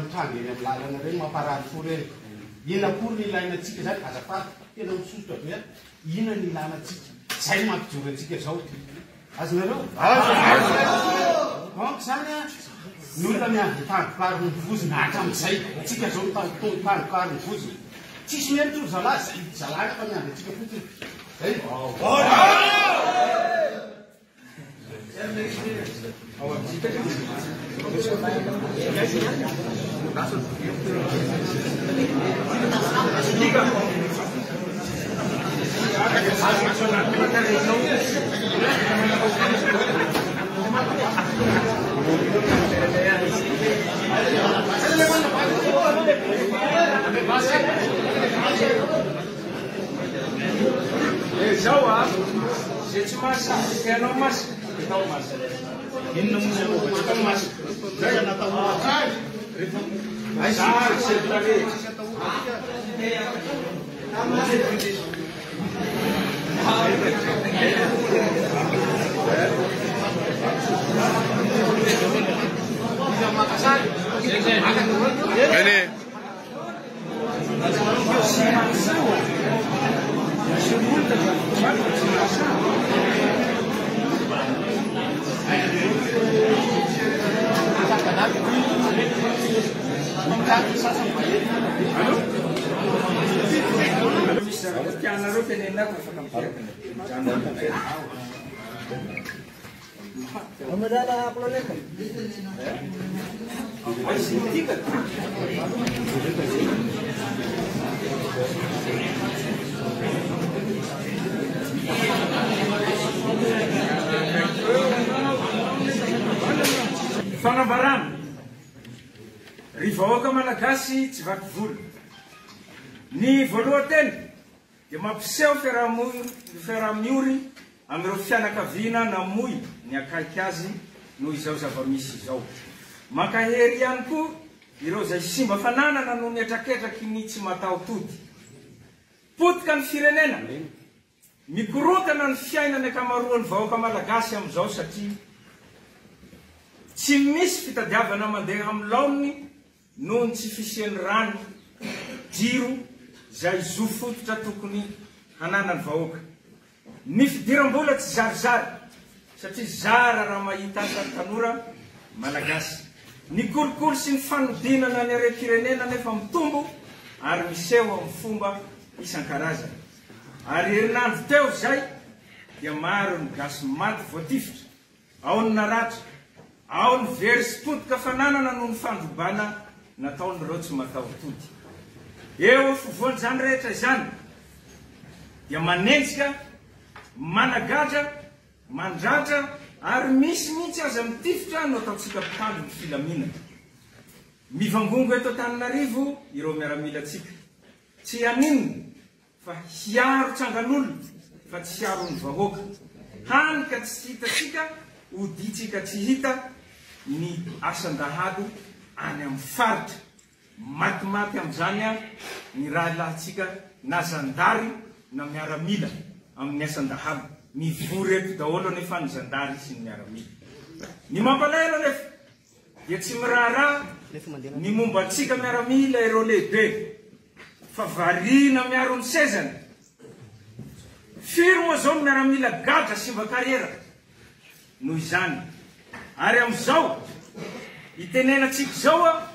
mitrangy eny amin'ny lalana reny mamparary fo reny ina kory ny ilainantsika zany azafady tena misotra be ina ny ilanantsika zay mampijoro antsika zao azonareo donc zany a ny olona miandry tandokary ny vozona hatram'izay tsika zao tandokary ny vozona tsisy miantoro zalahy zay zalahy fa miandry atsika fotsiny zay zao a zay tsy masy tianao masy atao masy inona moa atao masy zay anatao masy tianareo tenenako fanambarana ry vahoaka malagasy tsy vaky volo ny voalohanteny dia mampiseho fiaraha-miory amin'ireo fianakaviana namoy ny akaiky azy noho izao zava-misy izao mankahery ihany koa ireo zay simba fananana no miatraketraky ny tsy mataotody potika ny firenena mikorotana ny fiainany akamaroan'ny vahoaka malagasy amin'izao satria tsy misy fitadiavana mandeha amin'ny laoniny noho ny tsy fisian'ny rano jiro zay zo fototra tokony hananany vahoaka ny fidiram-bola tsy zarizary satria zara raha mahita azy tanora malagasy ny kolokolo sy ny fanodinana ny are-pirenena nefa mitombo ary miseho amin'ny fomba isan-karazany ary herinandro teo zay dia maro ny gasy maty voatifitra ao ny naratra ao ny very sy potika fananana noho ny fandrobana nataon'ireo tsy mataotody eo fovoan'izany rehetra izany dia manenjika managadra mandratra ary misy mihitsy aza mitifitra no ataontsika mpitandro ny filaminana mivangongo eto Antananarivo ireo miaramila atsika tsy haninona fa hiaro tsangan'olona fa tsy hiaro ny vahoaka hany ka tsy hitatsika oditsika tsy hita ny asan-dahalo any amin'ny faritra matimaty amin'izany a ny raha lahtsika na zandary na miaramila amin'ny asan-dahalo mivory eto daholo nefa ny zandary sy ny miaramila ny mampalahelo nefa dia tsy miraharaha ny momba antsika miaramila ireo lehibe fa variana miaro ny sezany firy moa zao ny miaramila gadra sy mba kariera noho izany ary amin'izao itenenantsika zao a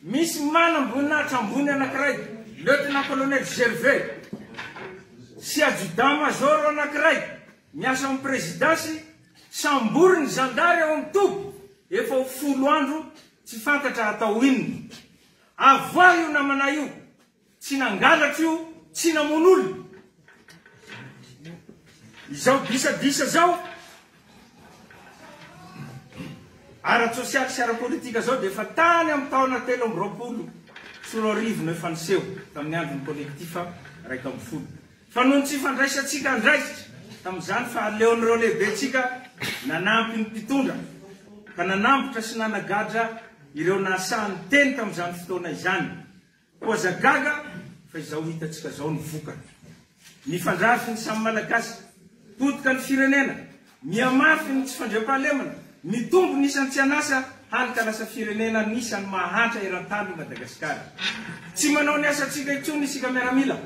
misy manam-boninahitra ambony anankiray lieutenant colonel Gervais sy adjudant major anankiray miasa amin'ny présidansy sambory ny zandary ao amin'ny tobo efa ho 10 andro tsy fantatra atao inona avoa io namana io tsy nangalatra io tsy namon'olona izao disadisa zao ara-tsosialy sy ara-politika zao dia efa tany amin'ny taona 2020 soroarivo no efa niseho tamin'ny andron'ny kolektifa raika amin'ny folo fa noho ny tsy fandraisantsika andraisitra tamin'izany fa aleon'ireo lehibetsika nanampy ny mpitondra ka nanambotra sy nanagadra ireo nasahan'ny teny tamin'izany fotoana izany koza gaga fa izao hitatsika zao ny vokany ny fandrafy ny samy malagasy potika ny firenena miamafy ny tsy fandriam-pahalemana mitombo nisan'ny tsy anasa hanika lasa firenena nisany mahantra eran-tany Madagasikara. Tsy manao ny asantsika intsony isika miaramila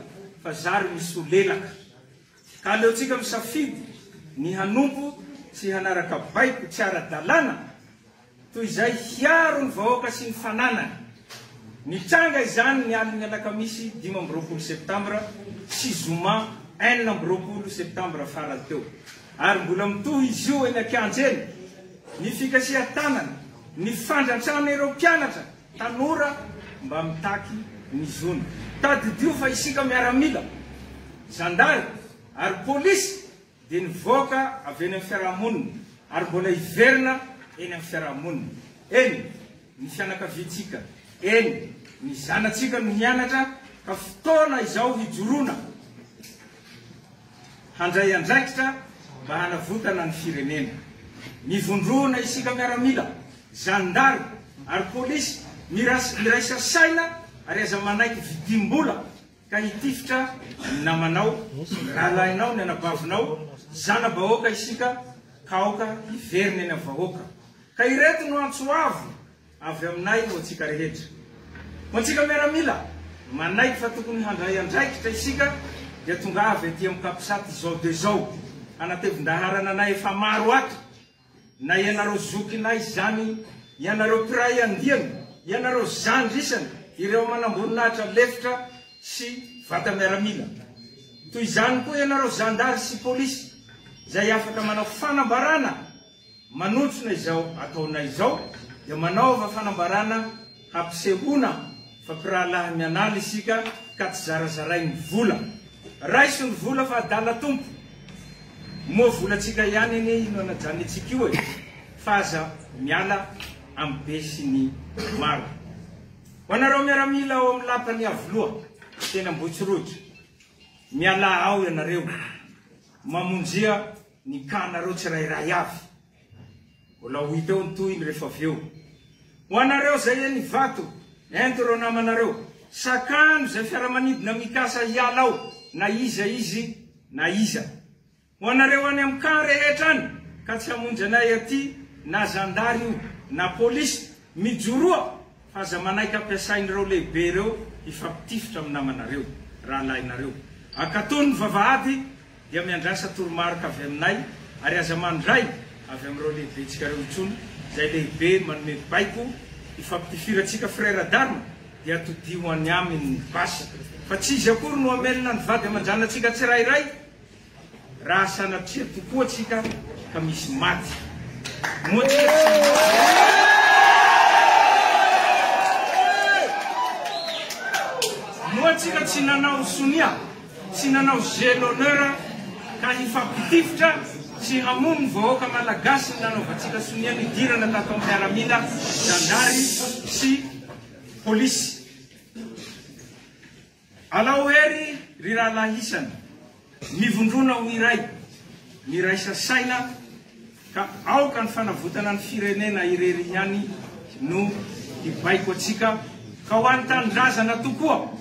fa zary misy olelaka. Ka aleontsika misafidy ny hanompo sy hanaraka baiko tsy ara-dalàna toy izay hiaro ny vahoaka sy ny fananany. Nitranga izany ny aliny alakamisy 5 septambra sy zoma 4 septambra farany teo. Ary mbola mitohy izy io eny Ankianjo eny. Ny fikasihan-tanana, ny fandrantrana ireo mpianatra, tanora mba mitaky ny zona. Tadidio fa isika miaramila, zandary ary polisy dia nivoaka avy eny amin'ny fiarahamonina ary mbola hiverina eny amin'ny fiarahamonina. Eny ny fianakaviantsika, eny ny zanatsika no mianatra ka fotoana izao hijoroana handray andraikitra mba hanavotana ny firenena. Mivondroana isika miaramila, zandary ary polisy miraisa saina ary aza manaiky vidim-bola ka hitifitra ny namanao, rahalahinao, ny anabavinao, zana-bahoaka isika kaoka hiverina eny amin'ny vahoaka. Ka ireto no antsoavo avy aminay ho antsika rehetra. Ho antsika miaramila, manaiky fa tokony handray andraikitra isika dia tonga avy aty amin'ny kapisaty izao dia izao. Anatevin-daharana anay efa maro ato. Na ianareo zokinay zany, ianareo piray andiany, ianareo zandrisany, ireo manamboninahitra lefitra sy vata miaramila. Toy izany koa ianareo zandary sy polisy, izay afaka manao fanambarana manontsona izao ataonay izao, dia manaova fanambarana hampisehoana fa pirahalahy mianala isika ka tsy zarazaray ny vola. Raiso ny vola fa adala tompo. Moa volatsika ihany iny ino anajany antsika io e, fa aza miala amin'ny be sy ny maro. Ho anareo miaramila ao amin'ny lapany avoloa, tena Ambohitsirotra, miala ao ianareo, mamonjea ny kanareo tsirairay avy. Mbola ho hita eo ny tohiny rehefa avy eo. Ho anareo zay eny vato, ento reo namanareo, sakano zay fiaramanidina mikasa hiala ao, na iza izy, na iza. Ho anareo any amin'ny kan rehetra any, ka tsy hamonjy anay aty, na zandary io, na polisy, mijoroa, fa aza manaiky ampiasain'ireo lehibe reo, ifampitifitra amin'ny namanareo, rahalahinareo. Akatony ny vavahady, dia miandrasa toromarika avy aminay, ary aza mandray avy amin'ireo lehibe tsika reo intsony, izay lehibe manome baiko, ifampitifiratsika frère d'arme, dia atodio any aminy ny basa. Fa tsy izy akory no amelona ny vady aman-dranatsika tsirairay, raha sanatria tokoa atsika ka misy maty. Moa tsika tsy nanao sonia, tsy nanao jeu d'honneur ka hifampitifitra sy hamono ny vahoaka malagasy ny nanaovantsika sonia nidirana tato amin'ny miaramila, zandary sy polisy. Alao hery ry rahalahy isany, mivondrona ho iray, miraisa saina ka aoka ny fanavotana ny firenena irery ihany no hibaiko atsika ka ho any tanindrazana tokoa.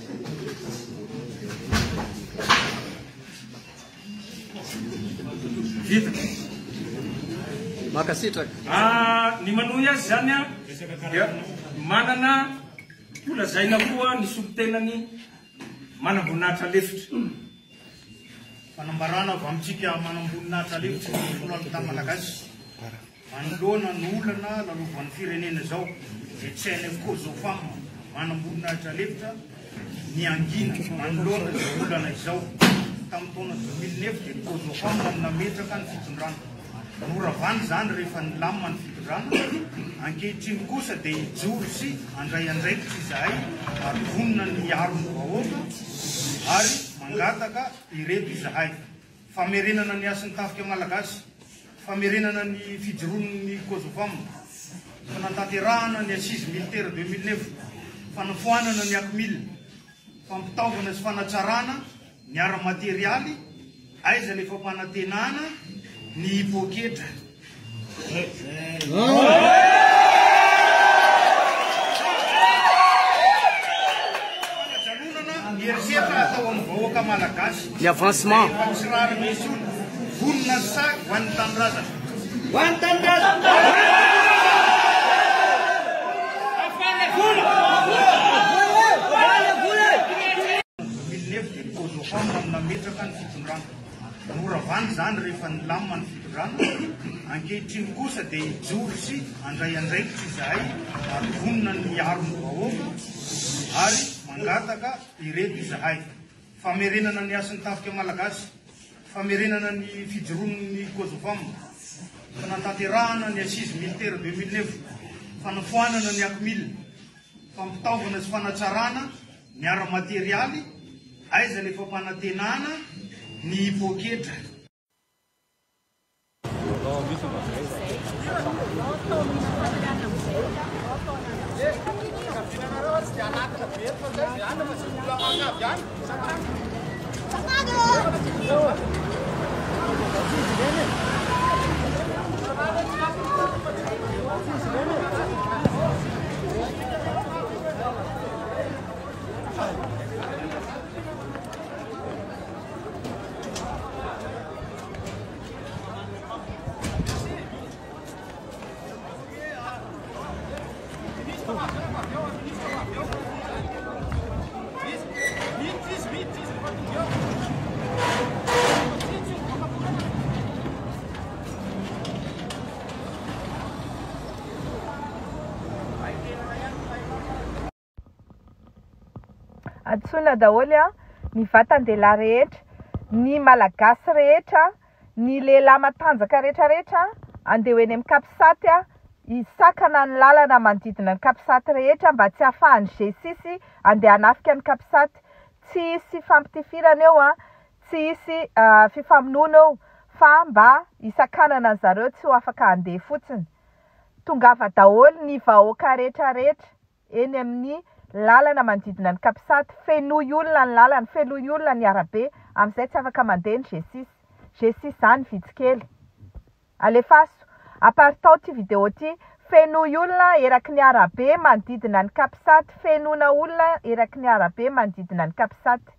Vita. Makasitraka. Ny manohy azy zany dia manana olazaina koa ny solitenany manamboninahitra lefitra. Fanambarana avy amintsika manamboninahitra lefitra ny folo amin'ny malagasy. Manoloana ny olana lalovan'ny firenena zao, dia tsy hainy avokoa zao fama manamboninahitra lefitra ny angina manoloana ny olana izao. Tamin'ny taona 2009 dia koa zao fama nametraka ny fitondrana. Noravany zany rehefa nilamina ny fitondrana, ankehitriny kosa dia hijoro sy andray andraikitra izahay ary vonona ny aro ny vahoaka ary mangataka ireto izahay. Famerenana ny asan'ny tafika malagasy, famerenana ny fijoroan'ny Kosovamo, fanantanterahana ny assise militaire 2009, fanafoanana ny akmil, fampitaovana sy fanatsarana ny ara-materialy, aiza le fampanantenana ny hipoketra. Fanajalonana herisetra atao amin'ny vahoaka malagasy. Ny avancement. Sy raha misy olo vonona ny saky ho an'ny tanindrazana. Ho an'ny tanindrazana. famba nametraka ny fitondrana moravany zany rehefa nilamina ny fitondrana ankehitriny kosa dia hijory sy andray andraikitra izahay ary vonona ny arony vahoaka ary mangataka ireto izahay famerenana ny asan'ny tafika malagasy famerenana ny fijoroan'ny kozofam fanatanterahana ny assise militaire 2009 fanafoanana ny akmil fampitaovana sy fanatsarana ny ara-materialy aiza ny fampanantenana ny poketra Antsoina daholo ny vatan-dehilahy rehetra, ny malagasy rehetra, ny lehilahy matanjaka rehetrarehetra andeha eny amin'ny Kapisaty hisakana ny lalana manodidina ny Kapisaty rehetra mba tsy hahafahan'ny G6 andeha hanafika ny Kapisaty. Tsy hisy fampitifirana eo tsy hisy fifamonoana eo fa mba hisakanana ny zareo tsy ho afaka andeha fotsiny. Tongava daholo ny vahoaka rehetrarehetra eny amin'ny lalana manodidina ny Kapisaty, fenoy olona ny lalana, fenoy olona ny arabe, amin'izay tsy afaka mandeha ny G6. G6 zany vitsikely. Alefaso, apartao ty vidéo ty, fenoy olona eraky ny arabe manodidina ny Kapisaty, fenona olona eraky ny arabe manodidina ny Kapisaty.